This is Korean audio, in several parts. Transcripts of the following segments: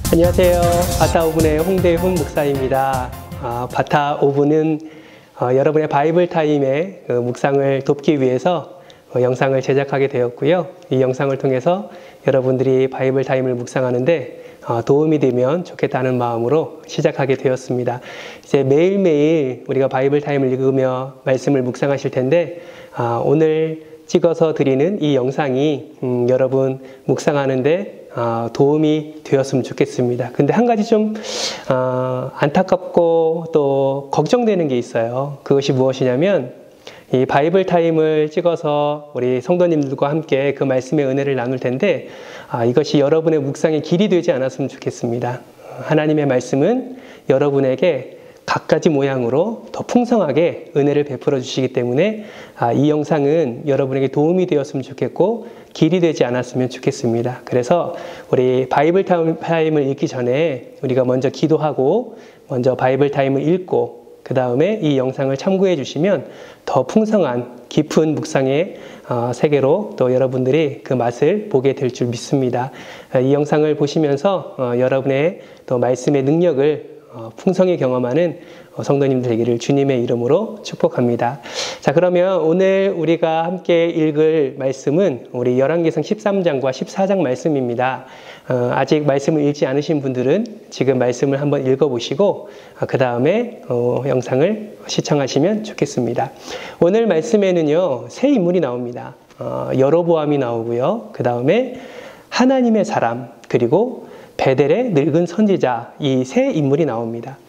안녕하세요. 바타 5분의 홍대훈 목사입니다. 바타 5분은 여러분의 바이블 타임의 묵상을 돕기 위해서 영상을 제작하게 되었고요. 이 영상을 통해서 여러분들이 바이블 타임을 묵상하는데 도움이 되면 좋겠다는 마음으로 시작하게 되었습니다. 이제 매일매일 우리가 바이블 타임을 읽으며 말씀을 묵상하실 텐데 오늘 찍어서 드리는 이 영상이 여러분 묵상하는데 도움이 되었으면 좋겠습니다. 근데 한 가지 좀 안타깝고 또 걱정되는 게 있어요. 그것이 무엇이냐면 이 바이블 타임을 찍어서 우리 성도님들과 함께 그 말씀의 은혜를 나눌 텐데 이것이 여러분의 묵상의 길이 되지 않았으면 좋겠습니다. 하나님의 말씀은 여러분에게 각가지 모양으로 더 풍성하게 은혜를 베풀어 주시기 때문에 이 영상은 여러분에게 도움이 되었으면 좋겠고 길이 되지 않았으면 좋겠습니다. 그래서 우리 바이블 타임을 읽기 전에 우리가 먼저 기도하고 먼저 바이블 타임을 읽고 그 다음에 이 영상을 참고해 주시면 더 풍성한 깊은 묵상의 세계로 또 여러분들이 그 맛을 보게 될 줄 믿습니다. 이 영상을 보시면서 여러분의 또 말씀의 능력을 풍성히 경험하는 성도님들 되기를 주님의 이름으로 축복합니다. 자, 그러면 오늘 우리가 함께 읽을 말씀은 우리 열왕기상 13장과 14장 말씀입니다. 아직 말씀을 읽지 않으신 분들은 지금 말씀을 한번 읽어보시고 그 다음에 영상을 시청하시면 좋겠습니다. 오늘 말씀에는요, 세 인물이 나옵니다. 여로보암이 나오고요. 그 다음에 하나님의 사람, 그리고 베델의 늙은 선지자, 이 세 인물이 나옵니다.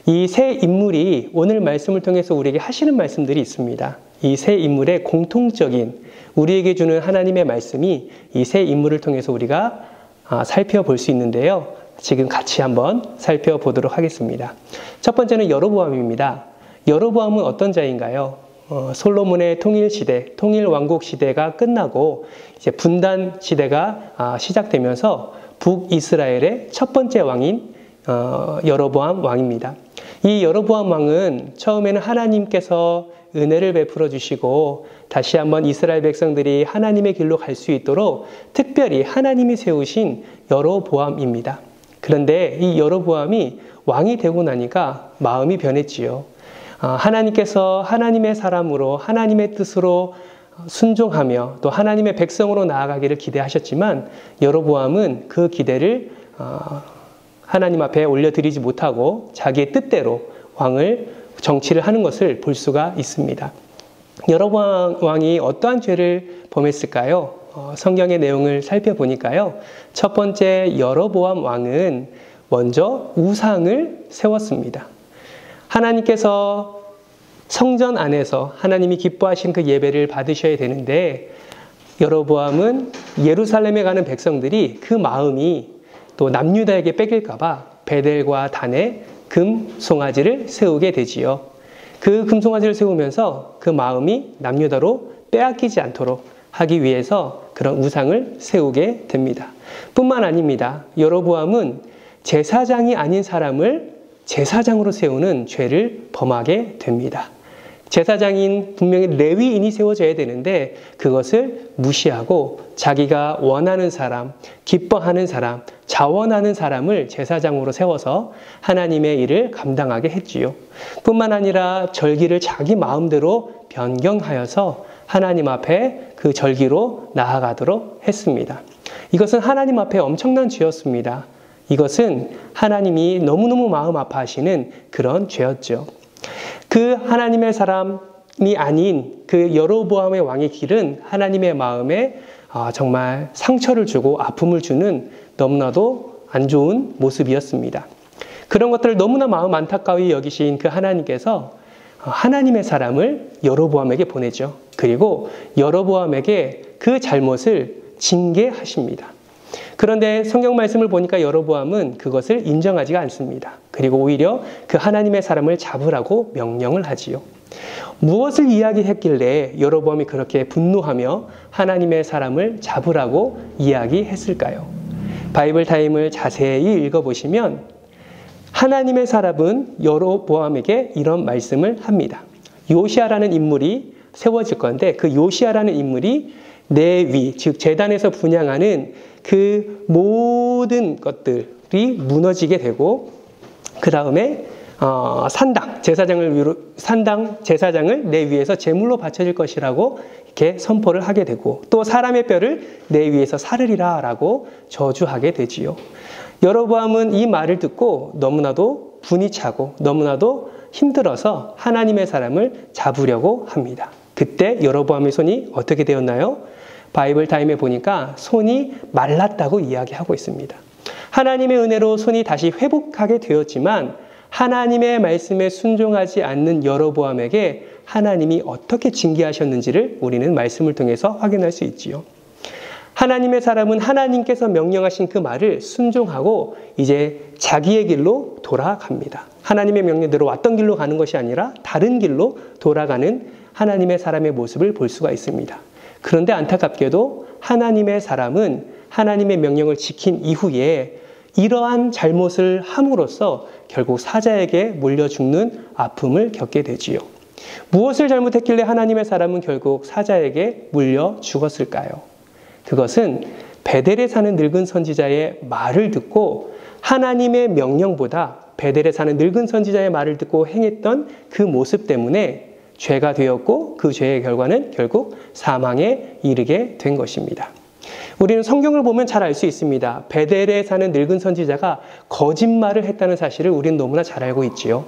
이 세 인물이 오늘 말씀을 통해서 우리에게 하시는 말씀들이 있습니다. 이 세 인물의 공통적인 우리에게 주는 하나님의 말씀이 이 세 인물을 통해서 우리가 살펴볼 수 있는데요. 지금 같이 한번 살펴보도록 하겠습니다. 첫 번째는 여로보암입니다. 여로보암은 어떤 자인가요? 솔로몬의 통일시대, 통일왕국시대가 끝나고 이제 분단 시대가 시작되면서 북이스라엘의 첫 번째 왕인 여로보암 왕입니다. 이 여로보암 왕은 처음에는 하나님께서 은혜를 베풀어 주시고 다시 한번 이스라엘 백성들이 하나님의 길로 갈 수 있도록 특별히 하나님이 세우신 여로보암입니다. 그런데 이 여로보암이 왕이 되고 나니까 마음이 변했지요. 하나님께서 하나님의 사람으로 하나님의 뜻으로 순종하며 또 하나님의 백성으로 나아가기를 기대하셨지만 여로보암은 그 기대를 하나님 앞에 올려드리지 못하고 자기의 뜻대로 왕을 정치를 하는 것을 볼 수가 있습니다. 여로보암 왕이 어떠한 죄를 범했을까요? 성경의 내용을 살펴보니까요. 첫 번째 여로보암 왕은 먼저 우상을 세웠습니다. 하나님께서 성전 안에서 하나님이 기뻐하신 그 예배를 받으셔야 되는데 여로보암은 예루살렘에 가는 백성들이 그 마음이 또 남유다에게 뺏길까 봐 베델과 단에 금 송아지를 세우게 되지요. 그 금 송아지를 세우면서 그 마음이 남유다로 빼앗기지 않도록 하기 위해서 그런 우상을 세우게 됩니다. 뿐만 아닙니다. 여로보암은 제사장이 아닌 사람을 제사장으로 세우는 죄를 범하게 됩니다. 제사장인 분명히 레위인이 세워져야 되는데 그것을 무시하고 자기가 원하는 사람, 기뻐하는 사람, 자원하는 사람을 제사장으로 세워서 하나님의 일을 감당하게 했지요. 뿐만 아니라 절기를 자기 마음대로 변경하여서 하나님 앞에 그 절기로 나아가도록 했습니다. 이것은 하나님 앞에 엄청난 죄였습니다. 이것은 하나님이 너무너무 마음 아파하시는 그런 죄였죠. 그 하나님의 사람이 아닌 그 여로보암의 왕의 길은 하나님의 마음에 정말 상처를 주고 아픔을 주는 너무나도 안 좋은 모습이었습니다. 그런 것들을 너무나 마음 안타까이 여기신 그 하나님께서 하나님의 사람을 여로보암에게 보내죠. 그리고 여로보암에게 그 잘못을 징계하십니다. 그런데 성경 말씀을 보니까 여로보암은 그것을 인정하지가 않습니다. 그리고 오히려 그 하나님의 사람을 잡으라고 명령을 하지요. 무엇을 이야기했길래 여로보암이 그렇게 분노하며 하나님의 사람을 잡으라고 이야기했을까요? 바이블 타임을 자세히 읽어보시면 하나님의 사람은 여로보암에게 이런 말씀을 합니다. 요시아라는 인물이 세워질 건데 그 요시아라는 인물이 레위, 즉 제단에서 분향하는 그 모든 것들이 무너지게 되고 그 다음에 산당 제사장을 내 위에서 제물로 바쳐질 것이라고 이렇게 선포를 하게 되고 또 사람의 뼈를 내 위에서 사르리라 라고 저주하게 되지요. 여로보암은 이 말을 듣고 너무나도 분이 차고 너무나도 힘들어서 하나님의 사람을 잡으려고 합니다. 그때 여로보암의 손이 어떻게 되었나요? 바이블 타임에 보니까 손이 말랐다고 이야기하고 있습니다. 하나님의 은혜로 손이 다시 회복하게 되었지만 하나님의 말씀에 순종하지 않는 여로보암에게 하나님이 어떻게 징계하셨는지를 우리는 말씀을 통해서 확인할 수 있지요. 하나님의 사람은 하나님께서 명령하신 그 말을 순종하고 이제 자기의 길로 돌아갑니다. 하나님의 명령대로 왔던 길로 가는 것이 아니라 다른 길로 돌아가는 하나님의 사람의 모습을 볼 수가 있습니다. 그런데 안타깝게도 하나님의 사람은 하나님의 명령을 지킨 이후에 이러한 잘못을 함으로써 결국 사자에게 몰려 죽는 아픔을 겪게 되지요. 무엇을 잘못했길래 하나님의 사람은 결국 사자에게 물려 죽었을까요? 그것은 베델에 사는 늙은 선지자의 말을 듣고 하나님의 명령보다 베델에 사는 늙은 선지자의 말을 듣고 행했던 그 모습 때문에 죄가 되었고 그 죄의 결과는 결국 사망에 이르게 된 것입니다. 우리는 성경을 보면 잘 알 수 있습니다. 베델에 사는 늙은 선지자가 거짓말을 했다는 사실을 우리는 너무나 잘 알고 있지요.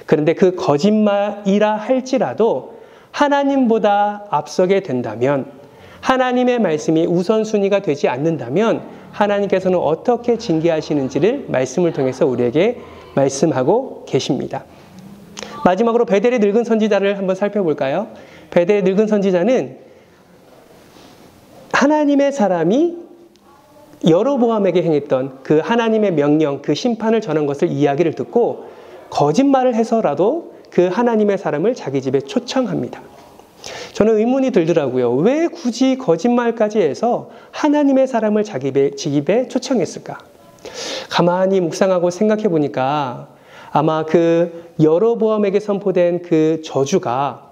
그런데 그 거짓말이라 할지라도 하나님보다 앞서게 된다면 하나님의 말씀이 우선순위가 되지 않는다면 하나님께서는 어떻게 징계하시는지를 말씀을 통해서 우리에게 말씀하고 계십니다. 마지막으로 베델의 늙은 선지자를 한번 살펴볼까요? 베델의 늙은 선지자는 하나님의 사람이 여로보암에게 행했던 그 하나님의 명령, 그 심판을 전한 것을 이야기를 듣고 거짓말을 해서라도 그 하나님의 사람을 자기 집에 초청합니다. 저는 의문이 들더라고요. 왜 굳이 거짓말까지 해서 하나님의 사람을 자기 집에 초청했을까? 가만히 묵상하고 생각해 보니까 아마 그 여로보암에게 선포된 그 저주가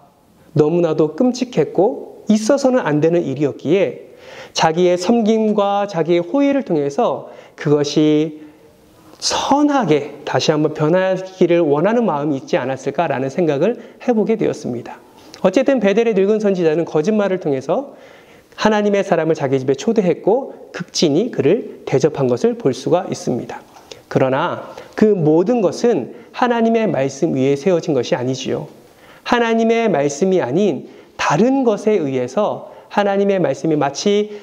너무나도 끔찍했고 있어서는 안 되는 일이었기에 자기의 섬김과 자기의 호의를 통해서 그것이 선하게 다시 한번 변하기를 원하는 마음이 있지 않았을까라는 생각을 해보게 되었습니다. 어쨌든 베델의 늙은 선지자는 거짓말을 통해서 하나님의 사람을 자기 집에 초대했고 극진히 그를 대접한 것을 볼 수가 있습니다. 그러나 그 모든 것은 하나님의 말씀 위에 세워진 것이 아니지요. 하나님의 말씀이 아닌 다른 것에 의해서 하나님의 말씀이 마치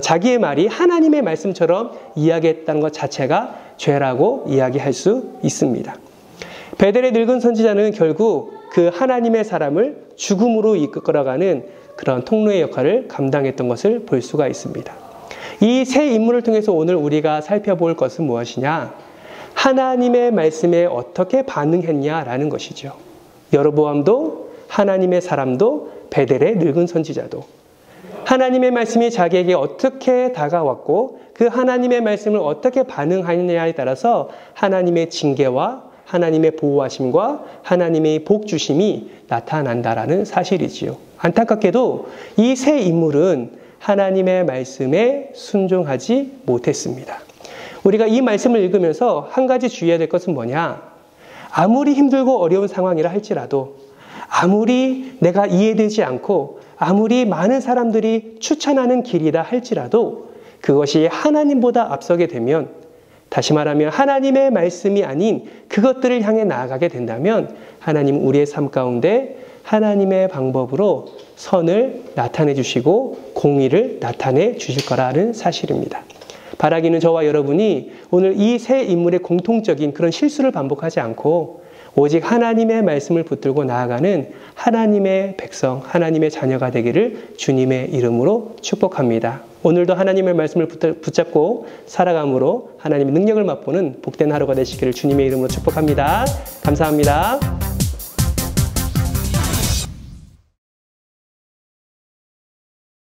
자기의 말이 하나님의 말씀처럼 이야기했다는 것 자체가 죄라고 이야기할 수 있습니다. 베델의 늙은 선지자는 결국 그 하나님의 사람을 죽음으로 이끌어가는 그런 통로의 역할을 감당했던 것을 볼 수가 있습니다. 이 세 인물을 통해서 오늘 우리가 살펴볼 것은 무엇이냐? 하나님의 말씀에 어떻게 반응했냐라는 것이죠. 여로보암도 하나님의 사람도 베델의 늙은 선지자도 하나님의 말씀이 자기에게 어떻게 다가왔고 그 하나님의 말씀을 어떻게 반응하느냐에 따라서 하나님의 징계와 하나님의 보호하심과 하나님의 복 주심이 나타난다라는 사실이지요. 안타깝게도 이 세 인물은 하나님의 말씀에 순종하지 못했습니다. 우리가 이 말씀을 읽으면서 한 가지 주의해야 될 것은 뭐냐? 아무리 힘들고 어려운 상황이라 할지라도 아무리 내가 이해되지 않고 아무리 많은 사람들이 추천하는 길이라 할지라도 그것이 하나님보다 앞서게 되면 다시 말하면 하나님의 말씀이 아닌 그것들을 향해 나아가게 된다면 하나님 우리의 삶 가운데 하나님의 방법으로 선을 나타내 주시고 공의를 나타내 주실 거라는 사실입니다. 바라기는 저와 여러분이 오늘 이 세 인물의 공통적인 그런 실수를 반복하지 않고 오직 하나님의 말씀을 붙들고 나아가는 하나님의 백성, 하나님의 자녀가 되기를 주님의 이름으로 축복합니다. 오늘도 하나님의 말씀을 붙잡고 살아감으로 하나님의 능력을 맛보는 복된 하루가 되시기를 주님의 이름으로 축복합니다. 감사합니다.